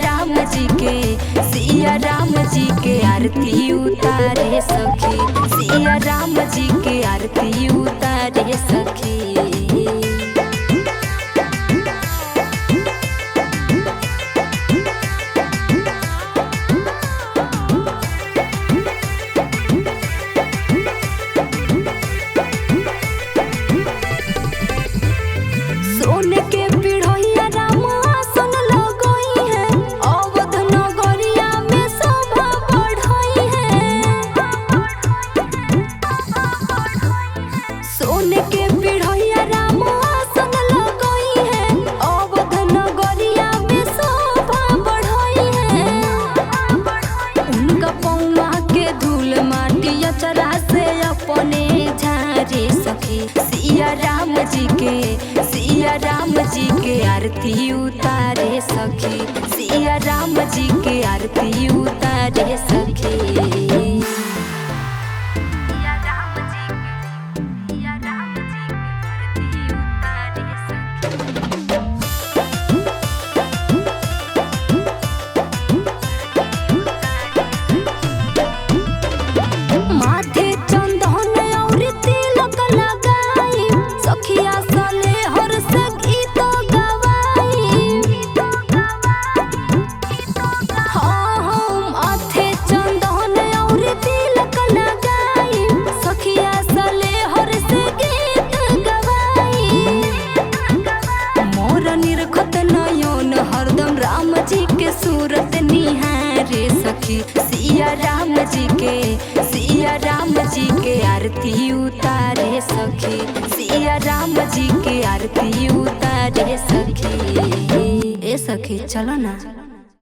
राम जी के आरती उतारे सखी, सिया राम जी के आरती उतारे सखी। सोने के पिढ़ोइया राम आसन लगोई है, अवध नगरिया में शोभा बढ़ोई है। सोने के पिढ़ोइया राम आसन लगोई है, अवध नगरिया में शोभा बढ़ोई है। उनका पौआ के धूल माटी अचरा से अपने झारे सखी, सिया राम जी के आरती उतारे सखी, सिया राम जी के आरती उतारे सखी। माथे चंदन और तिलक लगाई, सखिया सले हर से गीत गवाई। हाँ माथे चंदन और तिलक लगाई, सखिया सले हर से गीत गवाई। मोर निरखत नयन हरदम राम जी के सूरत निहारे सखी, सिया राम जी के आरती उतारे सखी, सिया राम जी के आरती उतारे सखी। ए सखी चलो ना।